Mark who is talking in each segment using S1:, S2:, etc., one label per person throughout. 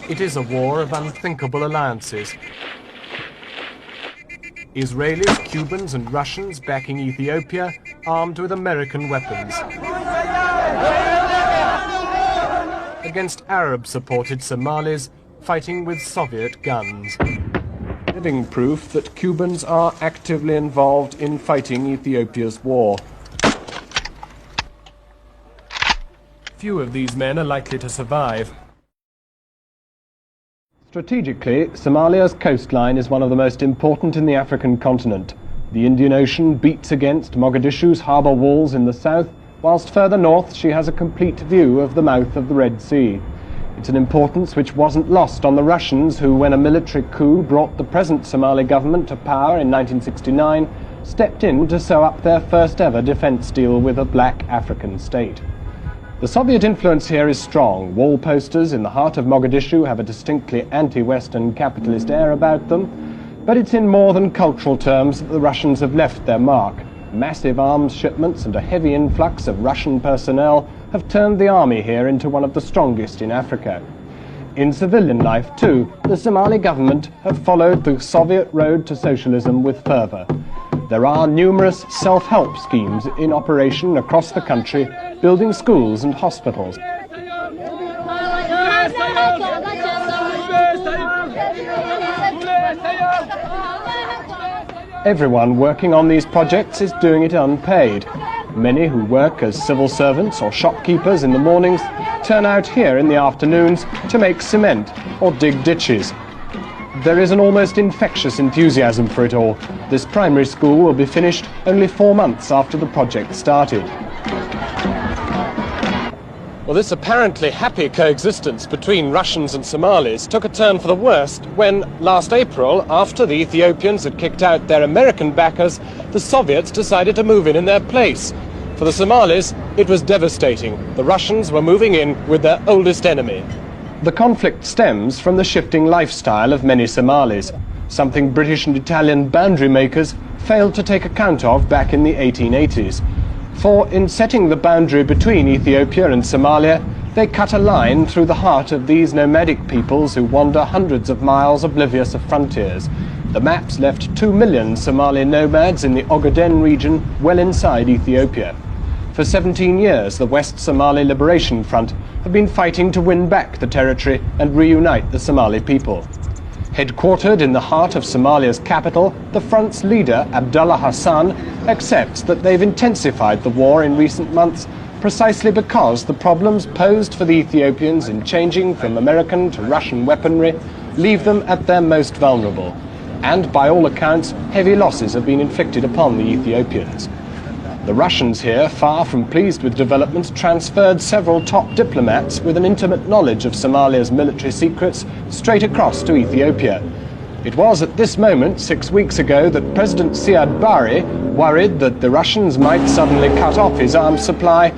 S1: It is a war of unthinkable alliances. Israelis, Cubans and Russians backing Ethiopia, armed with American weapons. Against Arab-supported Somalis, fighting with Soviet guns. Living proof that Cubans are actively involved in fighting Ethiopia's war. Few of these men are likely to survive. Strategically, Somalia's coastline is one of the most important in the African continent. The Indian Ocean beats against Mogadishu's harbour walls in the south, whilst further north she has a complete view of the mouth of the Red Sea. It's an importance which wasn't lost on the Russians who, when a military coup brought the present Somali government to power in 1969, stepped in to sew up their first ever defence deal with a black African state. The Soviet influence here is strong. Wall posters in the heart of Mogadishu have a distinctly anti-Western capitalist air about them, but it's in more than cultural terms that the Russians have left their mark. Massive arms shipments and a heavy influx of Russian personnel have turned the army here into one of the strongest in Africa. In civilian life, too, the Somali government have followed the Soviet road to socialism with fervour. There are numerous self-help schemes in operation across the country, building schools and hospitals. Everyone working on these projects is doing it unpaid. Many who work as civil servants or shopkeepers in the mornings turn out here in the afternoons to make cement or dig ditches. There is an almost infectious enthusiasm for it all. This primary school will be finished only 4 months after the project started. Well, this apparently happy coexistence between Russians and Somalis took a turn for the worst when, last April, after the Ethiopians had kicked out their American backers, the Soviets decided to move in their place. For the Somalis, it was devastating. The Russians were moving in with their oldest enemy. The conflict stems from the shifting lifestyle of many Somalis, something British and Italian boundary makers failed to take account of back in the 1880s. For in setting the boundary between Ethiopia and Somalia, they cut a line through the heart of these nomadic peoples who wander hundreds of miles oblivious of frontiers. The maps left 2 million Somali nomads in the Ogaden region well inside Ethiopia. For 17 years, the West Somali Liberation Front have been fighting to win back the territory and reunite the Somali people. Headquartered in the heart of Somalia's capital, the front's leader, Abdullah Hassan, accepts that they've intensified the war in recent months precisely because the problems posed for the Ethiopians in changing from American to Russian weaponry leave them at their most vulnerable. And by all accounts, heavy losses have been inflicted upon the Ethiopians. The Russians here, far from pleased with developments, transferred several top diplomats with an intimate knowledge of Somalia's military secrets straight across to Ethiopia. It was at this moment, 6 weeks ago, that President SIYAAD, worried that the Russians might suddenly cut off his arms supply,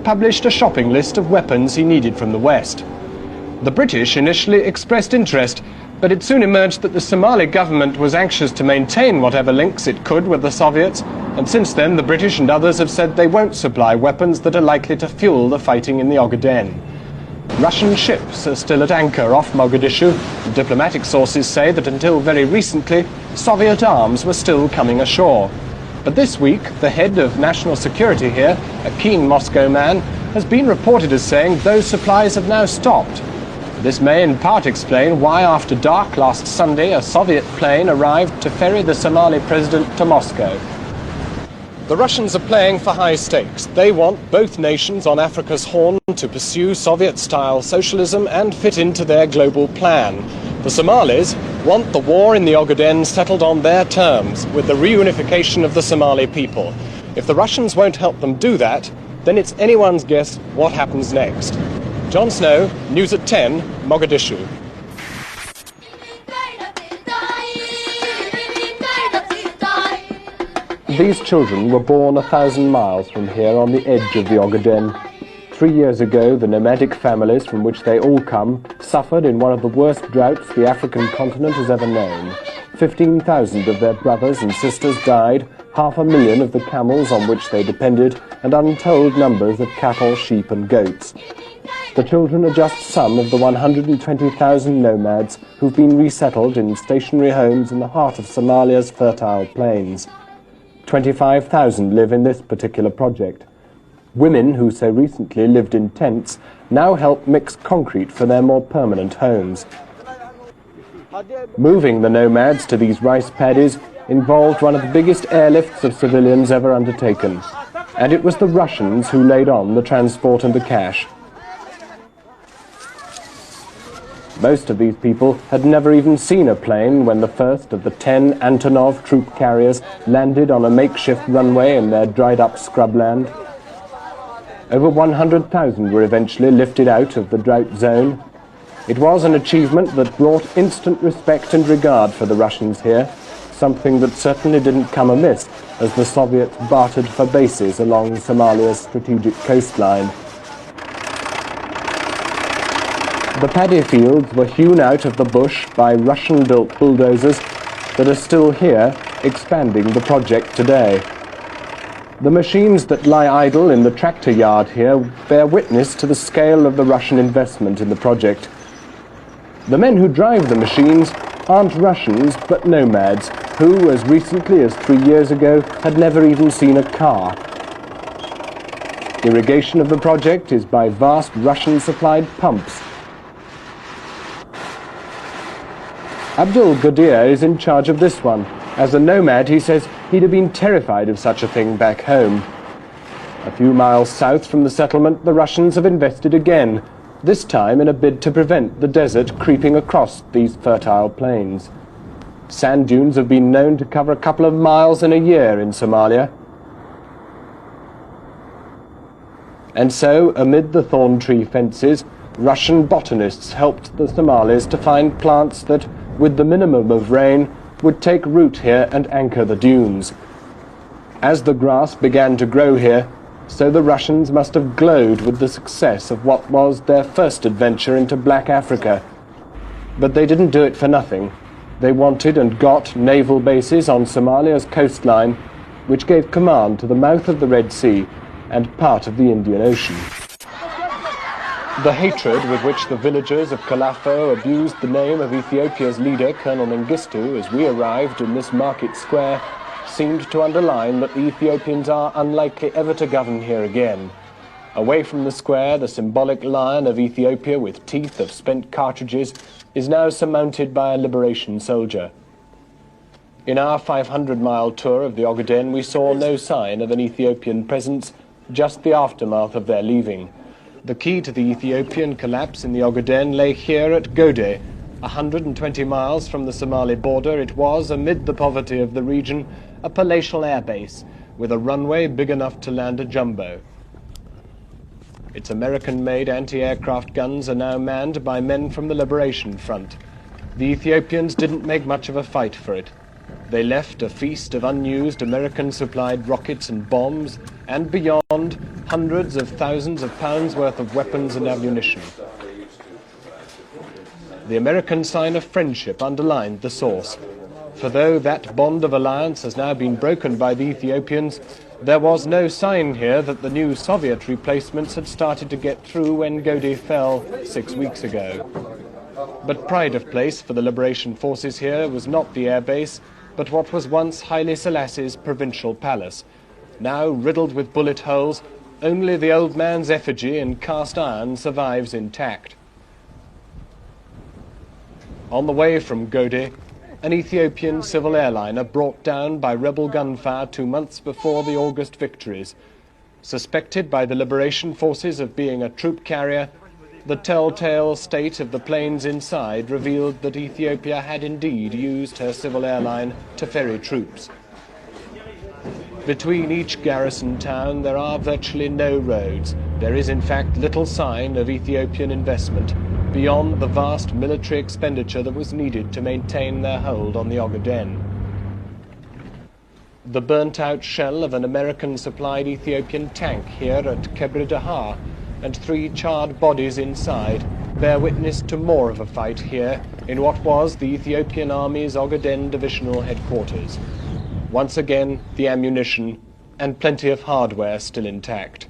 S1: published a shopping list of weapons he needed from the West. The British initially expressed interest, but it soon emerged that the Somali government was anxious to maintain whatever links it could with the Soviets, and since then the British and others have said they won't supply weapons that are likely to fuel the fighting in the Ogaden. Russian ships are still at anchor off Mogadishu. Diplomatic sources say that until very recently, Soviet arms were still coming ashore. But this week, the head of national security here, a keen Moscow man, has been reported as saying those supplies have now stopped. This may in part explain why after dark last Sunday a Soviet plane arrived to ferry the Somali president to Moscow. The Russians are playing for high stakes. They want both nations on Africa's Horn to pursue Soviet-style socialism and fit into their global plan. The Somalis want the war in the Ogaden settled on their terms, with the reunification of the Somali people. If the Russians won't help them do that, then it's anyone's guess what happens next. John Snow, News at 10, Mogadishu. These children were born 1,000 miles from here on the edge of the Ogaden. 3 years ago, the nomadic families from which they all come suffered in one of the worst droughts the African continent has ever known. 15,000 of their brothers and sisters died, 500,000 of the camels on which they depended, and untold numbers of cattle, sheep and goats. The children are just some of the 120,000 nomads who've been resettled in stationary homes in the heart of Somalia's fertile plains. 25,000 live in this particular project. Women who so recently lived in tents now help mix concrete for their more permanent homes. Moving the nomads to these rice paddies involved one of the biggest airlifts of civilians ever undertaken, and it was the Russians who laid on the transport and the cash. Most of these people had never even seen a plane when the first of the 10 Antonov troop carriers landed on a makeshift runway in their dried-up scrubland. Over 100,000 were eventually lifted out of the drought zone. It was an achievement that brought instant respect and regard for the Russians here, something that certainly didn't come amiss as the Soviets bartered for bases along Somalia's strategic coastline. The paddy fields were hewn out of the bush by Russian-built bulldozers that are still here, expanding the project today. The machines that lie idle in the tractor yard here bear witness to the scale of the Russian investment in the project. The men who drive the machines aren't Russians, but nomads, who, as recently as 3 years ago, had never even seen a car. Irrigation of the project is by vast Russian-supplied pumps. Abdul Gadir is in charge of this one. As a nomad, he says he'd have been terrified of such a thing back home. A few miles south from the settlement, the Russians have invested again, this time in a bid to prevent the desert creeping across these fertile plains. Sand dunes have been known to cover a couple of miles in a year in Somalia. And so, amid the thorn tree fences, Russian botanists helped the Somalis to find plants that, with the minimum of rain, would take root here and anchor the dunes. As the grass began to grow here, so the Russians must have glowed with the success of what was their first adventure into Black Africa. But they didn't do it for nothing. They wanted and got naval bases on Somalia's coastline, which gave command to the mouth of the Red Sea and part of the Indian Ocean. The hatred with which the villagers of Kalafo abused the name of Ethiopia's leader, Colonel Mengistu, as we arrived in this market square, seemed to underline that the Ethiopians are unlikely ever to govern here again. Away from the square, the symbolic lion of Ethiopia with teeth of spent cartridges is now surmounted by a liberation soldier. In our 500-mile tour of the Ogaden, we saw no sign of an Ethiopian presence, just the aftermath of their leaving. The key to the Ethiopian collapse in the Ogaden lay here at Gode. 120 miles from the Somali border, it was, amid the poverty of the region, a palatial airbase with a runway big enough to land a jumbo. Its American-made anti-aircraft guns are now manned by men from the Liberation Front. The Ethiopians didn't make much of a fight for it. They left a feast of unused American-supplied rockets and bombs, and beyond, hundreds of thousands of pounds worth of weapons and ammunition. The American sign of friendship underlined the source. For though that bond of alliance has now been broken by the Ethiopians, there was no sign here that the new Soviet replacements had started to get through when Gode fell 6 weeks ago. But pride of place for the liberation forces here was not the airbase, but what was once Haile Selassie's provincial palace. Now riddled with bullet holes, only the old man's effigy in cast iron survives intact. On the way from Gode, an Ethiopian civil airliner brought down by rebel gunfire 2 months before the August victories. Suspected by the liberation forces of being a troop carrier, the telltale state of the planes inside revealed that Ethiopia had indeed used her civil airline to ferry troops. Between each garrison town there are virtually no roads. There is in fact little sign of Ethiopian investment, beyond the vast military expenditure that was needed to maintain their hold on the Ogaden. The burnt-out shell of an American-supplied Ethiopian tank here at Kebre Dahar and 3 charred bodies inside bear witness to more of a fight here in what was the Ethiopian Army's Ogaden divisional headquarters. Once again, the ammunition and plenty of hardware still intact.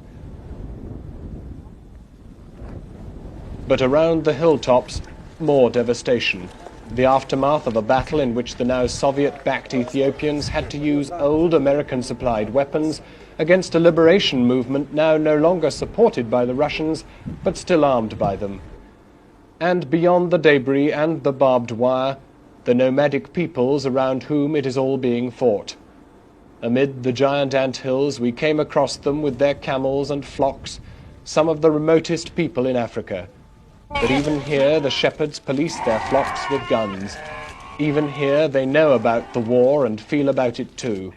S1: But around the hilltops, more devastation. The aftermath of a battle in which the now Soviet-backed Ethiopians had to use old American-supplied weapons against a liberation movement now no longer supported by the Russians, but still armed by them. And beyond the debris and the barbed wire, the nomadic peoples around whom it is all being fought. Amid the giant ant hills, we came across them with their camels and flocks, some of the remotest people in Africa. But even here, the shepherds police their flocks with guns. Even here, they know about the war and feel about it too.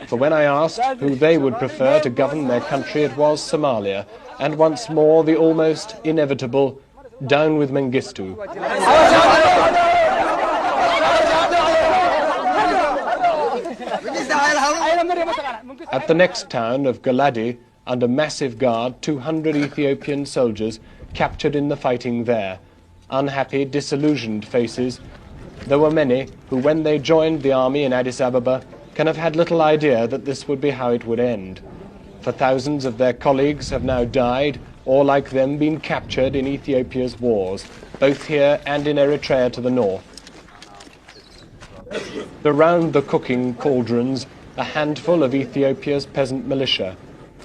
S1: For when I asked who they would prefer to govern their country, it was Somalia, and once more the almost inevitable, down with Mengistu. At the next town of Galadi, under massive guard, 200 Ethiopian soldiers captured in the fighting there. Unhappy, disillusioned faces. There were many who, when they joined the army in Addis Ababa, can have had little idea that this would be how it would end. For thousands of their colleagues have now died, or like them been captured in Ethiopia's wars, both here and in Eritrea to the north. Around the cooking cauldrons, a handful of Ethiopia's peasant militia,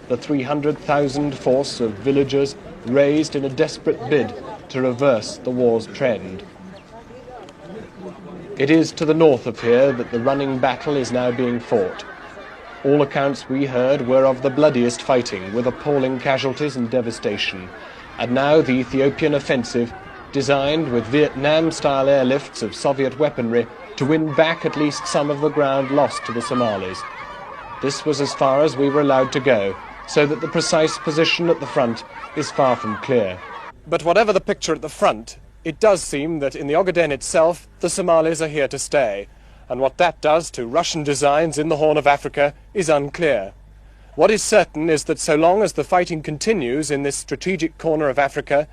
S1: the 300,000 force of villagers raised in a desperate bid to reverse the war's trend. It is to the north of here that the running battle is now being fought. All accounts we heard were of the bloodiest fighting, with appalling casualties and devastation. And now the Ethiopian offensive, designed with Vietnam-style airlifts of Soviet weaponry to win back at least some of the ground lost to the Somalis. This was as far as we were allowed to go, so that the precise position at the front is far from clear. But whatever the picture at the front, it does seem that in the Ogaden itself, the Somalis are here to stay. And what that does to Russian designs in the Horn of Africa is unclear. What is certain is that so long as the fighting continues in this strategic corner of Africa,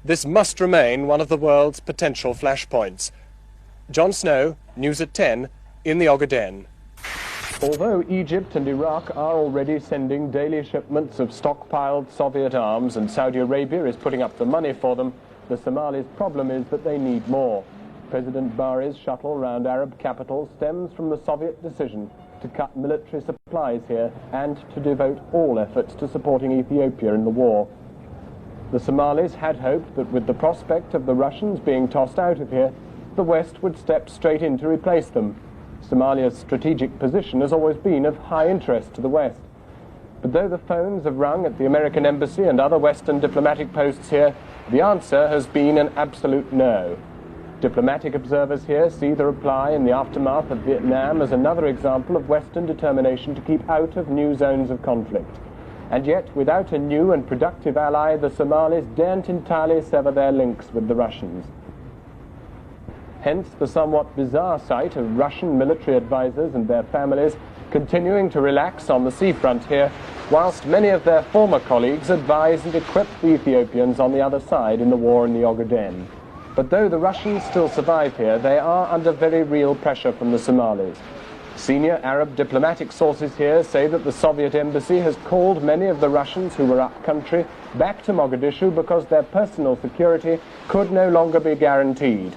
S1: this must remain one of the world's potential flashpoints. John Snow, News at 10, in the Ogaden. Although Egypt and Iraq are already sending daily shipments of stockpiled Soviet arms and Saudi Arabia is putting up the money for them, the Somalis' problem is that they need more. President Barre's shuttle round Arab capitals stems from the Soviet decision to cut military supplies here and to devote all efforts to supporting Ethiopia in the war. The Somalis had hoped that with the prospect of the Russians being tossed out of here, the West would step straight in to replace them. Somalia's strategic position has always been of high interest to the West. But though the phones have rung at the American embassy and other Western diplomatic posts here, the answer has been an absolute no. Diplomatic observers here see the reply in the aftermath of Vietnam as another example of Western determination to keep out of new zones of conflict. And yet, without a new and productive ally, the Somalis daren't entirely sever their links with the Russians. Hence the somewhat bizarre sight of Russian military advisors and their families continuing to relax on the seafront here, whilst many of their former colleagues advise and equip the Ethiopians on the other side in the war in the Ogaden. But though the Russians still survive here, they are under very real pressure from the Somalis. Senior Arab diplomatic sources here say that the Soviet embassy has called many of the Russians who were up country back to Mogadishu because their personal security could no longer be guaranteed.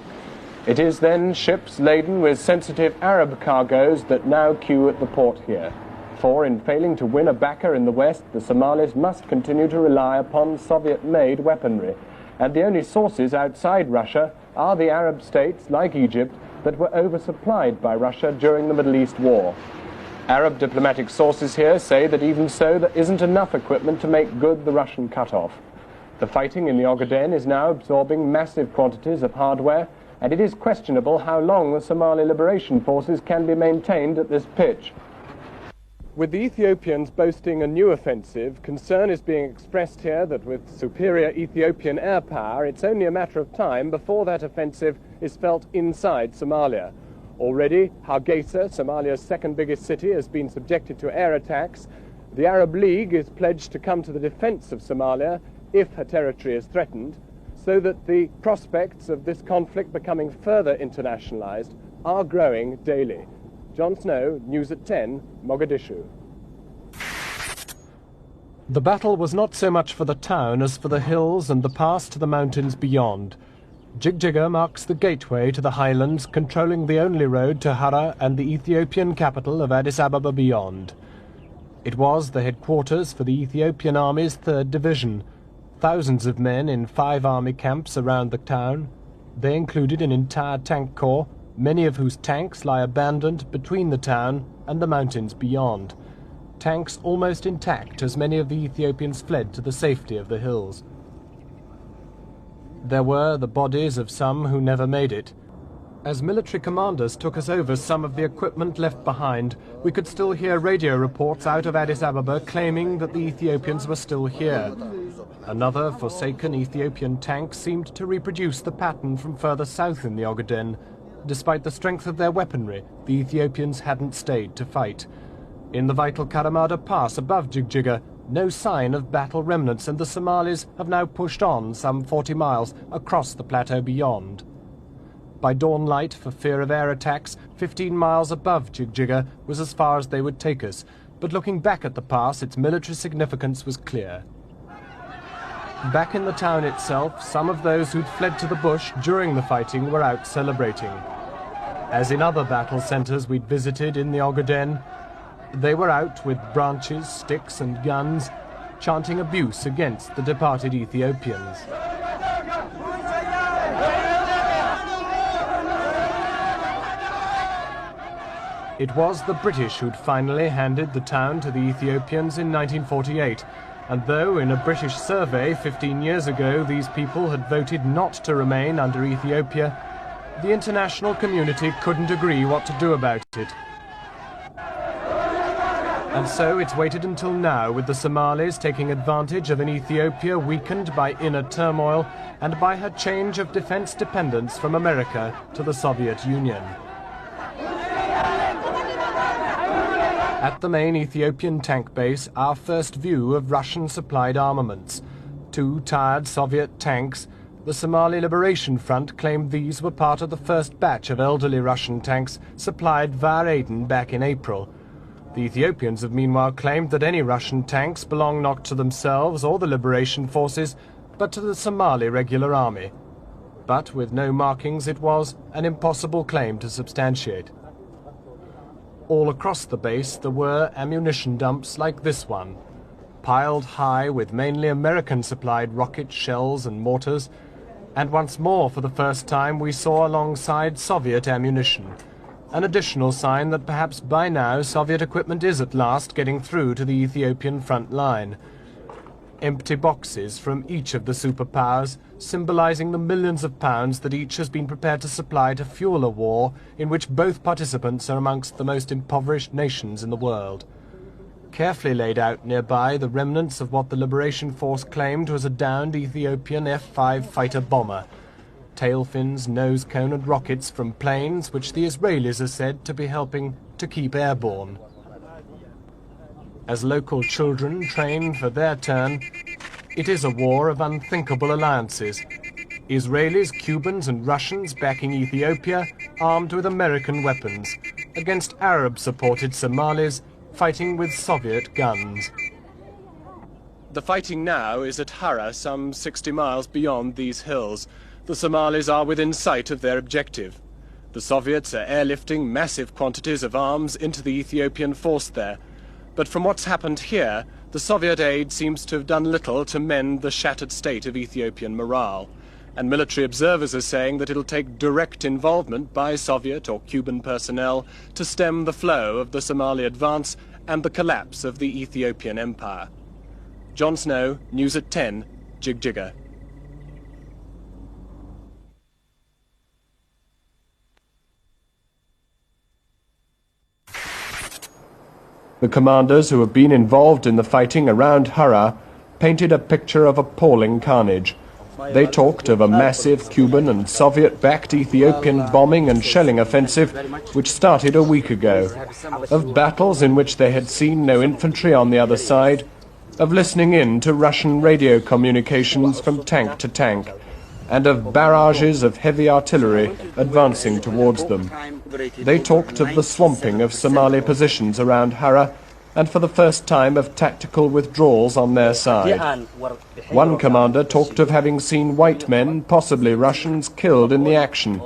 S1: It is then ships laden with sensitive Arab cargoes that now queue at the port here. For in failing to win a backer in the West, the Somalis must continue to rely upon Soviet-made weaponry. And the only sources outside Russia are the Arab states, like Egypt, that were oversupplied by Russia during the Middle East war. Arab diplomatic sources here say that even so, there isn't enough equipment to make good the Russian cut-off. The fighting in the Ogaden is now absorbing massive quantities of hardware, and it is questionable how long the Somali liberation forces can be maintained at this pitch. With the Ethiopians boasting a new offensive, concern is being expressed here that with superior Ethiopian air power, it's only a matter of time before that offensive is felt inside Somalia. Already, Hargeisa, Somalia's second biggest city, has been subjected to air attacks. The Arab League is pledged to come to the defense of Somalia if her territory is threatened, so that the prospects of this conflict becoming further internationalized are growing daily. John Snow, News at 10, Mogadishu. The battle was not so much for the town as for the hills and the pass to the mountains beyond. Jigjiga marks the gateway to the highlands, controlling the only road to Hara and the Ethiopian capital of Addis Ababa beyond. It was the headquarters for the Ethiopian Army's 3rd Division. Thousands of men in 5 army camps around the town. They included an entire tank corps, many of whose tanks lie abandoned between the town and the mountains beyond. Tanks almost intact as many of the Ethiopians fled to the safety of the hills. There were the bodies of some who never made it. As military commanders took us over some of the equipment left behind, we could still hear radio reports out of Addis Ababa claiming that the Ethiopians were still here. Another forsaken Ethiopian tank seemed to reproduce the pattern from further south in the Ogaden. Despite the strength of their weaponry, the Ethiopians hadn't stayed to fight. In the vital Karamada Pass above Jigjiga, no sign of battle remnants, and the Somalis have now pushed on some 40 miles across the plateau beyond. By dawn light, for fear of air attacks, 15 miles above Jigjiga was as far as they would take us, but looking back at the pass, its military significance was clear. Back in the town itself, some of those who'd fled to the bush during the fighting were out celebrating. As in other battle centres we'd visited in the Ogaden, they were out with branches, sticks and guns, chanting abuse against the departed Ethiopians. It was the British who'd finally handed the town to the Ethiopians in 1948, and though in a British survey 15 years ago these people had voted not to remain under Ethiopia, the international community couldn't agree what to do about it. And so it's waited until now, with the Somalis taking advantage of an Ethiopia weakened by inner turmoil and by her change of defense dependence from America to the Soviet Union. At the main Ethiopian tank base, our first view of Russian-supplied armaments. 2 tired Soviet tanks. The Somali Liberation Front claimed these were part of the first batch of elderly Russian tanks supplied via Aden back in April. The Ethiopians have meanwhile claimed that any Russian tanks belong not to themselves or the Liberation Forces, but to the Somali Regular Army. But with no markings, it was an impossible claim to substantiate. All across the base there were ammunition dumps like this one, piled high with mainly American-supplied rockets, shells and mortars, and once more for the first time we saw alongside Soviet ammunition. An additional sign that perhaps by now Soviet equipment is at last getting through to the Ethiopian front line. Empty boxes from each of the superpowers, symbolizing the millions of pounds that each has been prepared to supply to fuel a war in which both participants are amongst the most impoverished nations in the world. Carefully laid out nearby, the remnants of what the Liberation Force claimed was a downed Ethiopian F-5 fighter bomber. Tail fins, nose cone and rockets from planes which the Israelis are said to be helping to keep airborne. As local children train for their turn, it is a war of unthinkable alliances. Israelis, Cubans and Russians backing Ethiopia, armed with American weapons, against Arab-supported Somalis fighting with Soviet guns. The fighting now is at Hara, some 60 miles beyond these hills. The Somalis are within sight of their objective. The Soviets are airlifting massive quantities of arms into the Ethiopian force there. But from what's happened here, the Soviet aid seems to have done little to mend the shattered state of Ethiopian morale. And military observers are saying that it'll take direct involvement by Soviet or Cuban personnel to stem the flow of the Somali advance and the collapse of the Ethiopian empire. John Snow, News at 10, Jigjiga. The commanders who have been involved in the fighting around Hara painted a picture of appalling carnage. They talked of a massive Cuban and Soviet-backed Ethiopian bombing and shelling offensive which started a week ago, of battles in which they had seen no infantry on the other side, of listening in to Russian radio communications from tank to tank, and of barrages of heavy artillery advancing towards them. They talked of the swamping of Somali positions around Hara and for the first time of tactical withdrawals on their side. One commander talked of having seen white men, possibly Russians, killed in the action.